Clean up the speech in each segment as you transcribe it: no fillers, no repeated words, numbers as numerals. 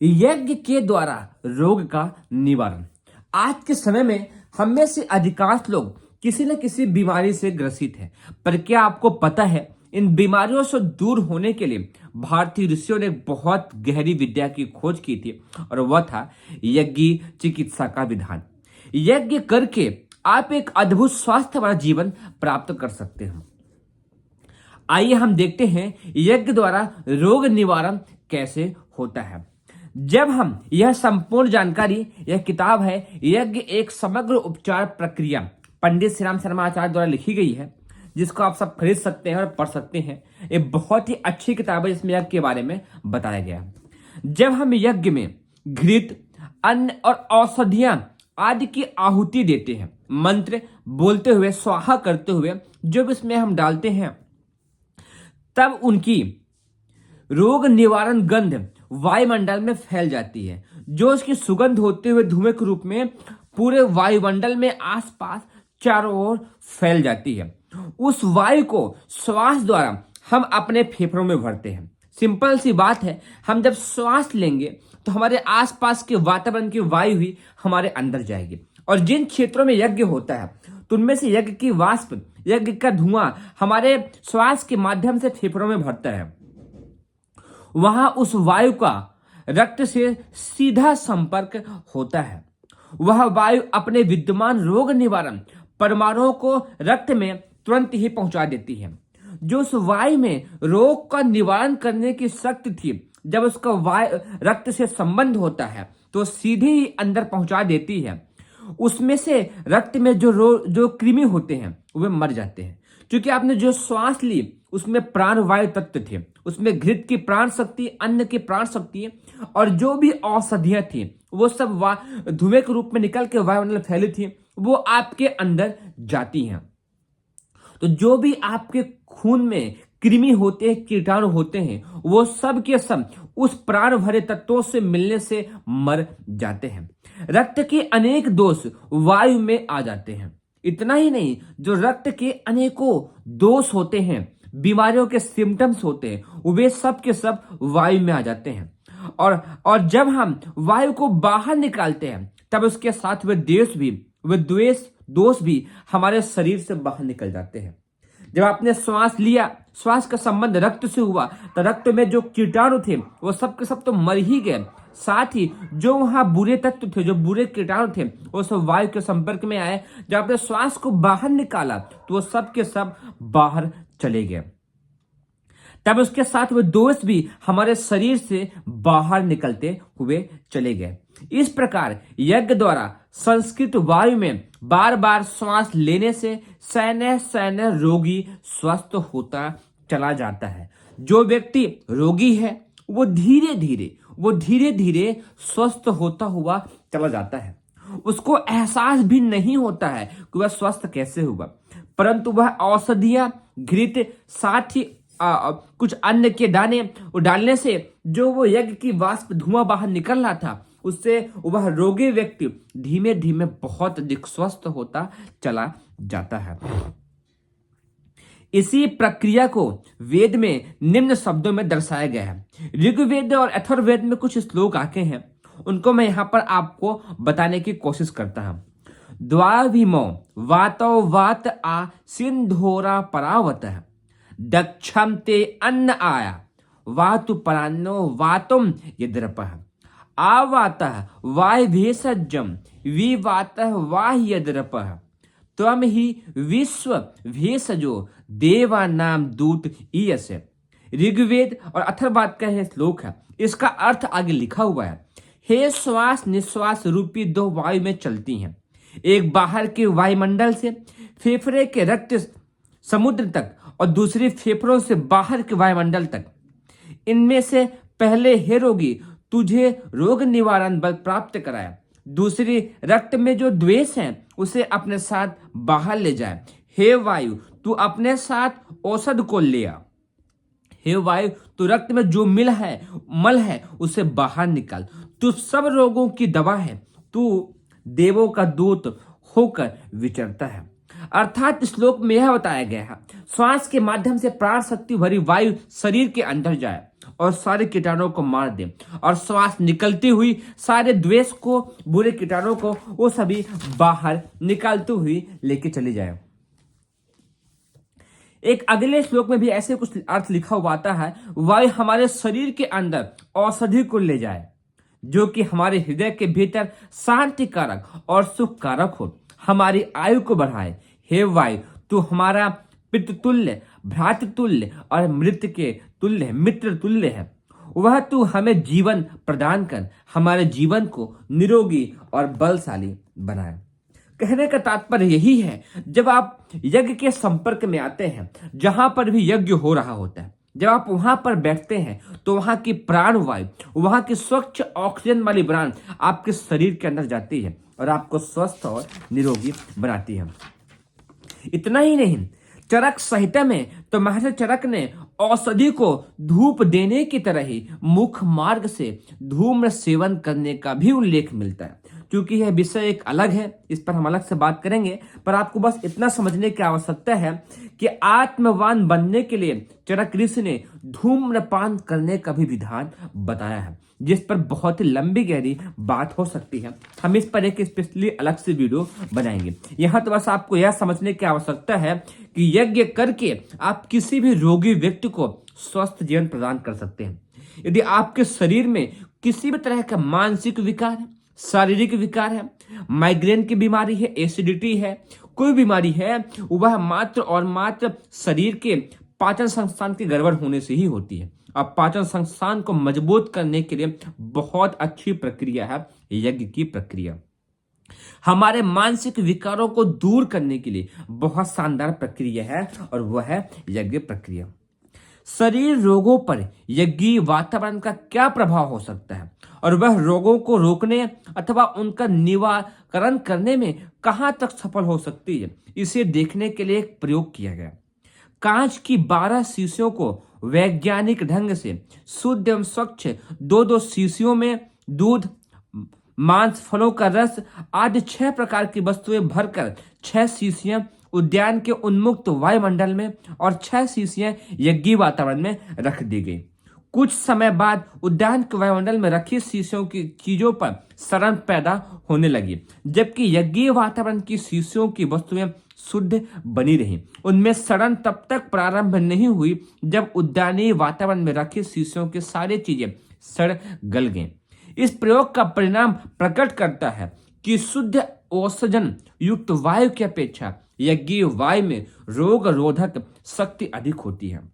यज्ञ के द्वारा रोग का निवारण। आज के समय में हम में से अधिकांश लोग किसी न किसी बीमारी से ग्रसित हैं, पर क्या आपको पता है इन बीमारियों से दूर होने के लिए भारतीय ऋषियों ने एक बहुत गहरी विद्या की खोज की थी और वह था यज्ञ चिकित्सा का विधान। यज्ञ करके आप एक अद्भुत स्वास्थ्य वाला जीवन प्राप्त कर सकते हैं। आइए हम देखते हैं यज्ञ द्वारा रोग निवारण कैसे होता है। जब हम यह संपूर्ण जानकारी, यह किताब है यज्ञ एक समग्र उपचार प्रक्रिया, पंडित श्री राम शर्मा आचार्य द्वारा लिखी गई है, जिसको आप सब खरीद सकते हैं और पढ़ सकते हैं। ये बहुत ही अच्छी किताब है जिसमें यज्ञ के बारे में बताया गया है। जब हम यज्ञ में घृत, अन्न और औषधियां आदि की आहुति देते हैं, मंत्र बोलते हुए, स्वाहा करते हुए जो भी इसमें हम डालते हैं, तब उनकी रोग निवारण गंध वायुमंडल में फैल जाती है, जो उसकी सुगंध होते हुए धुएं के रूप में पूरे वायुमंडल में आसपास चारों ओर फैल जाती है। उस वायु को श्वास द्वारा हम अपने फेफड़ों में भरते हैं। सिंपल सी बात है, हम जब श्वास लेंगे तो हमारे आसपास के वातावरण की वायु ही हमारे अंदर जाएगी, और जिन क्षेत्रों में यज्ञ होता है तो उनमें से यज्ञ की वाष्प, यज्ञ का धुआं हमारे श्वास के माध्यम से फेफड़ों में भरता है। वहां उस वायु का रक्त से सीधा संपर्क होता है। वह वायु अपने विद्यमान रोग निवारण परमाणुओं को रक्त में तुरंत ही पहुंचा देती है। जो उस वायु में रोग का निवारण करने की शक्ति थी, जब उसका वायु रक्त से संबंध होता है तो सीधे ही अंदर पहुंचा देती है। उसमें से रक्त में जो कृमि होते हैं वे मर जाते हैं, क्योंकि आपने जो श्वास ली उसमें प्राण वायु तत्व थे, उसमें घृत की प्राण शक्ति, अन्न की प्राण शक्ति और जो भी औषधियां थी वो सब धुएं के रूप में निकल के वायुमंडल फैली थी, वो आपके अंदर जाती हैं। तो जो भी आपके खून में कृमि होते हैं, कीटाणु होते हैं, वो सब के सब उस प्राण भरे तत्वों से मिलने से मर जाते हैं। रक्त के अनेक दोष वायु में आ जाते हैं। इतना ही नहीं, जो रक्त के अनेकों दोष होते हैं, बीमारियों के सिम्टम्स होते हैं, वे सब के सब वायु में आ जाते हैं। और जब हम वायु को बाहर निकालते हैं तब उसके साथ वे दोष भी हमारे शरीर से बाहर निकल जाते हैं। जब आपने श्वास लिया, श्वास का संबंध रक्त से हुआ, तो रक्त में जो कीटाणु थे वो सब के सब तो मर ही गए। साथ ही जो वहां बुरे तत्व थे, जो बुरे कीटाणु थे, वो सब वायु के संपर्क में आए। जब आपने श्वास को बाहर निकाला तो वो सब के सब बाहर चले गए। तब उसके साथ वो दोष भी हमारे शरीर से बाहर निकलते हुए चले गए। इस प्रकार यज्ञ द्वारा संस्कृत वायु में बार बार श्वास लेने से सैन्य रोगी स्वस्थ होता चला जाता है। जो व्यक्ति रोगी है वो धीरे धीरे स्वस्थ होता हुआ चला जाता है। उसको एहसास भी नहीं होता है कि वह स्वस्थ कैसे हुआ, परंतु वह औषधियां, घृत, साथ ही कुछ अन्न के दाने डालने से जो वो यज्ञ की वाष्प धुआं बाहर निकल रहा था, उससे वह रोगी व्यक्ति धीमे धीमे बहुत अधिक स्वस्थ होता चला जाता है। इसी प्रक्रिया को वेद में निम्न शब्दों में दर्शाया गया है। ऋग्वेद और अथर्ववेद में कुछ श्लोक आके हैं, उनको मैं यहाँ पर आपको बताने की कोशिश करता हूँ। द्वाविमो वातो वात आ सिंधोरा परावतः दक्षम ते अन्न आया वातु परान्नो वातुम यद्रपः आवातः वाय भेषजम विवातः वाह्यद्रपः त्वम ही विश्व भेषजो देवानाम दूत ईयसे। ऋग्वेद और अथर्ववेद का यह श्लोक है। इसका अर्थ आगे लिखा हुआ है। हे श्वास निश्वास रूपी दो वायु में चलती हैं, एक बाहर के वायुमंडल से फेफड़े के रक्त समुद्र तक और दूसरी फेफड़ों से बाहर के वायुमंडल तक। इनमें से पहले हे रोगी तुझे रोग निवारण बल प्राप्त कराया, दूसरी रक्त में जो द्वेष है उसे अपने साथ बाहर ले जाए। हे वायु तू अपने साथ औषध को ले आ। हे वायु तू रक्त में जो मल है उसे बाहर निकाल। तू सब रोगों की दवा है, तू देवों का दूत होकर विचरता है। अर्थात श्लोक में यह बताया गया है, श्वास के माध्यम से प्राण शक्ति भरी वायु शरीर के अंदर जाए और सारे कीटाणुओं को मार दे, और श्वास निकलती हुई सारे द्वेष को, बुरे कीटाणुओं को, वो सभी बाहर निकालती हुई लेके चली जाए। एक अगले श्लोक में भी ऐसे कुछ अर्थ लिखा हुआ आता है, वायु हमारे शरीर के अंदर औषधि को ले जाए, जो कि हमारे हृदय के भीतर शांति कारक और सुख कारक हो, हमारी आयु को बढ़ाए। हे वायु, तू हमारा पितृ तुल्य, भ्रातृ तुल्य और मृत के तुल्य है, मित्र तुल्य है। वह तू हमें जीवन प्रदान कर हमारे जीवन को निरोगी और बलशाली बनाए। कहने का तात्पर्य यही है, जब आप यज्ञ के संपर्क में आते हैं, जहां पर भी यज्ञ हो रहा होता है, जब आप वहां पर बैठते हैं, तो वहां की प्राण वायु, वहां की स्वच्छ ऑक्सीजन वाली प्राण आपके शरीर के अंदर जाती है और आपको स्वस्थ और निरोगी बनाती है। इतना ही नहीं, चरक संहिता में तो महर्षि चरक ने औषधि को धूप देने की तरह ही मुख मार्ग से धूम्र सेवन करने का भी उल्लेख मिलता है। क्योंकि यह विषय एक अलग है, इस पर हम अलग से बात करेंगे, पर आपको बस इतना समझने की आवश्यकता है कि आत्मवान बनने के लिए चरक ऋषि ने धूम्रपान करने का भी विधान बताया है, जिस पर बहुत ही लंबी गहरी बात हो सकती है। हम इस पर एक स्पेशली अलग से वीडियो बनाएंगे। यहाँ तो बस आपको यह समझने की आवश्यकता है कि यज्ञ करके आप किसी भी रोगी व्यक्ति को स्वस्थ जीवन प्रदान कर सकते हैं। यदि आपके शरीर में किसी भी तरह का मानसिक विकार है, शारीरिक विकार है, माइग्रेन की बीमारी है, एसिडिटी है, कोई बीमारी है, वह मात्र और मात्र शरीर के पाचन संस्थान की गड़बड़ होने से ही होती है। अब पाचन संस्थान को मजबूत करने के लिए बहुत अच्छी प्रक्रिया है यज्ञ की प्रक्रिया। हमारे मानसिक विकारों को दूर करने के लिए बहुत शानदार प्रक्रिया है, और वह है यज्ञ प्रक्रिया। शरीर रोगों पर यज्ञीय वातावरण का क्या प्रभाव हो सकता है, और वह रोगों को रोकने अथवा उनका निवारण करने में कहां तक सफल हो सकती है, इसे देखने के लिए एक प्रयोग किया गया। कांच की 12 शीशियों को वैज्ञानिक ढंग से शुद्ध एवं स्वच्छ 2-2 शीशियों में दूध, मांस, फलों का रस आदि 6 प्रकार की वस्तुएं भरकर 6 शीशियां उद्यान के उन्मुक्त वायुमंडल में और 6 शीशियां यज्ञीय वातावरण में रख दी गई। कुछ समय बाद उद्यान के वायुमंडल में रखी शीशियों की चीजों पर सड़न पैदा होने लगी, जबकि यज्ञीय वातावरण की शीशियों की वस्तुएं शुद्ध बनी रही। उनमें सड़न तब तक प्रारंभ नहीं हुई जब उद्यानीय वातावरण में रखी शीशियों की सारी चीजें सड़ गल गईं। इस प्रयोग का परिणाम प्रकट करता है कि शुद्ध ऑक्सीजन युक्त वायु की अपेक्षा यज्ञीय वायु में रोग रोधक शक्ति अधिक होती है।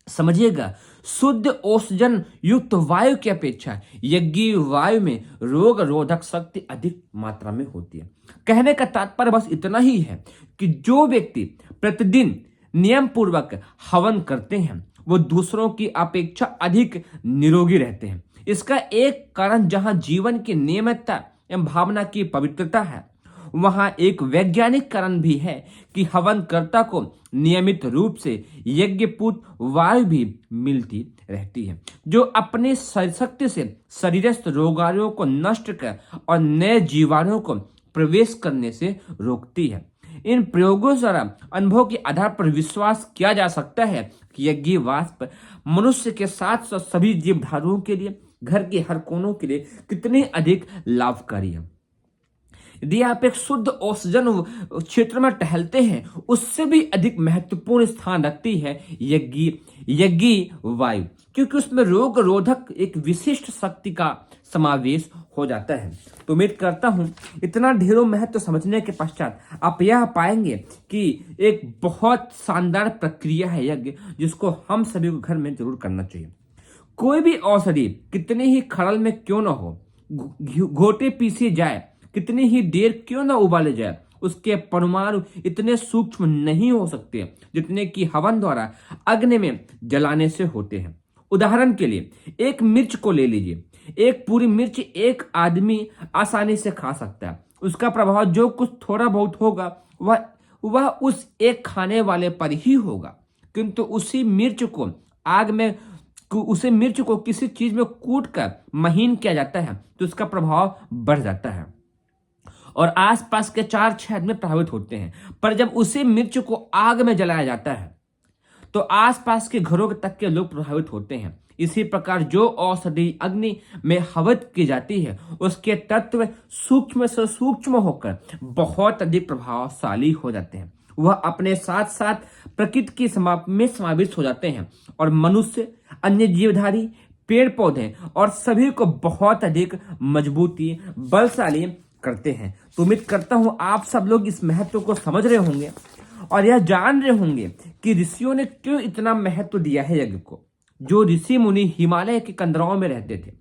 समझिएगा, शुद्ध ऑक्सीजन युक्त वायु की अपेक्षा यज्ञीय वायु में रोग रोधक शक्ति अधिक मात्रा में होती है। कहने का तात्पर्य बस इतना ही है कि जो व्यक्ति प्रतिदिन नियम पूर्वक हवन करते हैं, वो दूसरों की अपेक्षा अधिक निरोगी रहते हैं। इसका एक कारण जहां जीवन की नियमितता एवं भावना की पवित्रता है, वहां एक वैज्ञानिक कारण भी है कि हवनकर्ता को नियमित रूप से यज्ञपूत वायु भी मिलती रहती है, जो अपनी शक्ति से शरीरस्थ रोगाणुओं को नष्ट कर और नए जीवाणुओं को प्रवेश करने से रोकती है। इन प्रयोगों द्वारा अनुभव के आधार पर विश्वास किया जा सकता है कि यज्ञीय वाष्प मनुष्य के साथ साथ सभी जीवधारुओं के लिए, घर के हर कोनों के लिए कितनी अधिक लाभकारी है। यदि आप एक शुद्ध ऑक्सीजन क्षेत्र में टहलते हैं, उससे भी अधिक महत्वपूर्ण स्थान रखती है यज्ञीय वायु, क्योंकि उसमें रोग रोधक एक विशिष्ट शक्ति का समावेश हो जाता है। तो उम्मीद करता हूं इतना ढेरों महत्व समझने के पश्चात आप यह पाएंगे कि एक बहुत शानदार प्रक्रिया है यज्ञ, जिसको हम सभी को घर में जरूर करना चाहिए। कोई भी औषधि कितने ही खड़ल में क्यों ना हो, घोटे पीसी जाए, कितनी ही देर क्यों ना उबाले जाए, उसके परमाणु इतने सूक्ष्म नहीं हो सकते जितने कि हवन द्वारा अग्नि में जलाने से होते हैं। उदाहरण के लिए एक मिर्च को ले लीजिए। एक पूरी मिर्च एक आदमी आसानी से खा सकता है। उसका प्रभाव जो कुछ थोड़ा बहुत होगा वह उस एक खाने वाले पर ही होगा, किंतु उसी मिर्च को किसी चीज में कूट कर महीन किया जाता है तो उसका प्रभाव बढ़ जाता है और आसपास के 4-6 आदमी प्रभावित होते हैं। पर जब उसी मिर्च को आग में जलाया जाता है तो आसपास के घरों तक के लोग प्रभावित होते हैं। इसी प्रकार जो औषधि अग्नि में हवित की जाती है उसके तत्व सूक्ष्म से सूक्ष्म होकर बहुत अधिक प्रभावशाली हो जाते हैं। वह अपने साथ साथ प्रकृति की में समाविष्ट हो जाते हैं और मनुष्य, अन्य जीवधारी, पेड़ पौधे और सभी को बहुत अधिक मजबूती, बलशाली करते हैं। तो उम्मीद करता हूं आप सब लोग इस महत्व को समझ रहे होंगे और यह जान रहे होंगे कि ऋषियों ने क्यों इतना महत्व दिया है यज्ञ को। जो ऋषि मुनि हिमालय के कंदराओं में रहते थे,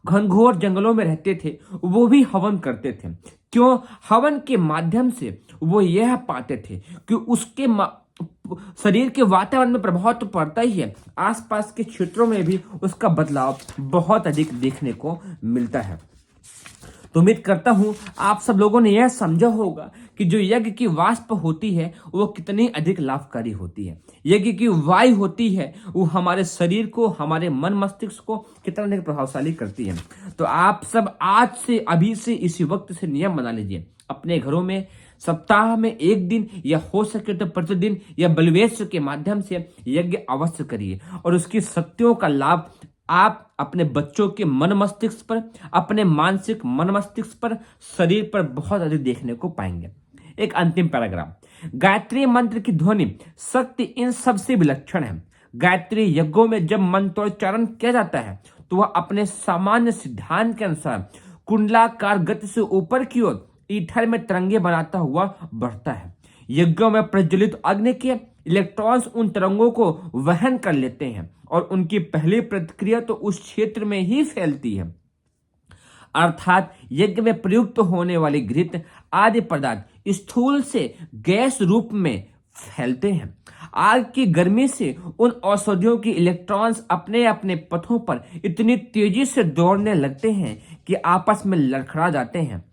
घनघोर जंगलों में रहते थे, वो भी हवन करते थे। क्यों? हवन के माध्यम से वो यह पाते थे कि उसके शरीर के वातावरण में प्रभाव तो पड़ता ही है, आसपास के क्षेत्रों में भी उसका बदलाव बहुत अधिक देखने को मिलता है। तो उम्मीद करता हूं आप सब लोगों ने यह समझा होगा कि जो यज्ञ की वाष्प होती है वो कितनी अधिक लाभकारी होती है। यज्ञ की वायु होती है वो हमारे शरीर को, हमारे मन मस्तिष्क को कितना अधिक प्रभावशाली करती है। तो आप सब आज से, अभी से, इसी वक्त से नियम बना लीजिए। अपने घरों में सप्ताह में एक दिन या हो सके तो प्रतिदिन या बलवेश्वर के माध्यम से यज्ञ अवश्य करिए और उसकी शक्तियों का लाभ आप अपने बच्चों के मन मस्तिष्क पर, अपने मानसिक मन मस्तिष्क पर, शरीर पर बहुत अधिक देखने को पाएंगे। एक अंतिम पैराग्राफ, गायत्री मंत्र की ध्वनि शक्ति इन सबसे विलक्षण है। गायत्री यज्ञों में जब मंत्रोच्चारण किया जाता है तो वह अपने सामान्य सिद्धांत के अनुसार कुंडलाकार गति से ऊपर की ओर ईथर में तरंगे बनाता हुआ बढ़ता है। यज्ञों में प्रज्वलित अग्नि के इलेक्ट्रॉन्स उन तरंगों को वहन कर लेते हैं और उनकी पहली प्रतिक्रिया तो उस क्षेत्र में ही फैलती है। अर्थात यज्ञ में प्रयुक्त होने वाली घृत आदि पदार्थ स्थूल से गैस रूप में फैलते हैं। आग की गर्मी से उन औषधियों की इलेक्ट्रॉन्स अपने अपने पथों पर इतनी तेजी से दौड़ने लगते हैं कि आपस में लड़खड़ा जाते हैं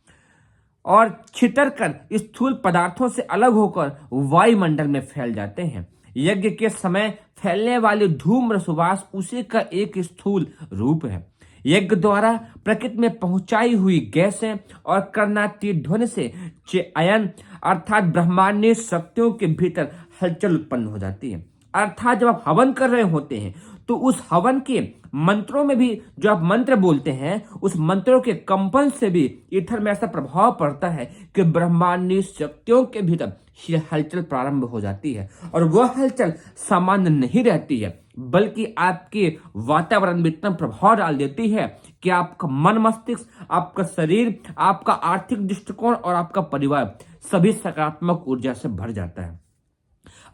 और छितर कर स्थूल पदार्थों से अलग होकर वायुमंडल में फैल जाते हैं। यज्ञ के समय फैलने वाली धूम्र सुवास उसी का एक स्थूल रूप है। यज्ञ द्वारा प्रकृति में पहुंचाई हुई गैसें और कर्णातीत ध्वनि से अयन अर्थात ब्रह्मांडीय शक्तियों के भीतर हलचल उत्पन्न हो जाती है। अर्थात जब आप हवन कर रहे होते हैं तो उस हवन के मंत्रों में भी जो आप मंत्र बोलते हैं उस मंत्रों के कंपन से भी ईथर में ऐसा प्रभाव पड़ता है कि ब्रह्मांडीय शक्तियों के भीतर हलचल प्रारंभ हो जाती है और वह हलचल सामान्य नहीं रहती है बल्कि आपके वातावरण में इतना प्रभाव डाल देती है कि आपका मन मस्तिष्क, आपका शरीर, आपका आर्थिक दृष्टिकोण और आपका परिवार सभी सकारात्मक ऊर्जा से भर जाता है।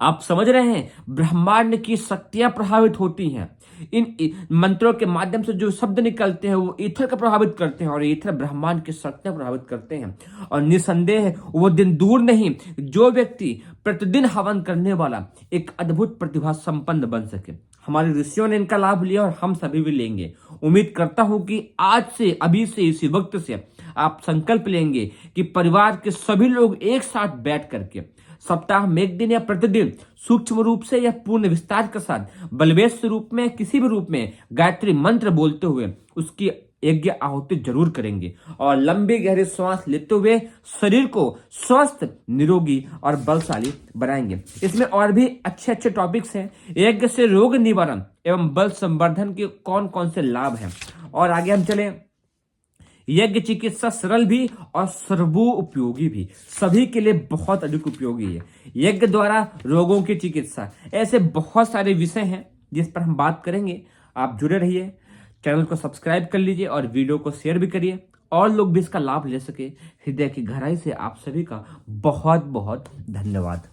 आप समझ रहे हैं, ब्रह्मांड की शक्तियां प्रभावित होती हैं। इन मंत्रों के माध्यम से जो शब्द निकलते हैं वो ईथर को प्रभावित करते हैं और ईथर ब्रह्मांड की शक्तियां प्रभावित करते हैं। और निसंदेह वो दिन दूर नहीं जो व्यक्ति प्रतिदिन हवन करने वाला एक अद्भुत प्रतिभा संपन्न बन सके। हमारे ऋषियों ने इनका लाभ लिया और हम सभी भी लेंगे। उम्मीद करता हूं कि आज से, अभी से, इसी वक्त से आप संकल्प लेंगे कि परिवार के सभी लोग एक साथ बैठ करके सप्ताह में एक दिन या प्रतिदिन सूक्ष्म रूप से या पूर्ण विस्तार के साथ बलवेश रूप में, किसी भी रूप में गायत्री मंत्र बोलते हुए उसकी यज्ञ आहुति जरूर करेंगे और लंबी गहरी श्वास लेते हुए शरीर को स्वस्थ, निरोगी और बलशाली बनाएंगे। इसमें और भी अच्छे अच्छे टॉपिक्स हैं। यज्ञ से रोग निवारण एवं बल संवर्धन के कौन कौन से लाभ हैं और आगे हम चले। यज्ञ चिकित्सा सरल भी और सर्वोपयोगी भी, सभी के लिए बहुत अधिक उपयोगी है। यज्ञ द्वारा रोगों की चिकित्सा, ऐसे बहुत सारे विषय हैं जिस पर हम बात करेंगे। आप जुड़े रहिए, चैनल को सब्सक्राइब कर लीजिए और वीडियो को शेयर भी करिए और लोग भी इसका लाभ ले सके। हृदय की गहराई से आप सभी का बहुत बहुत धन्यवाद।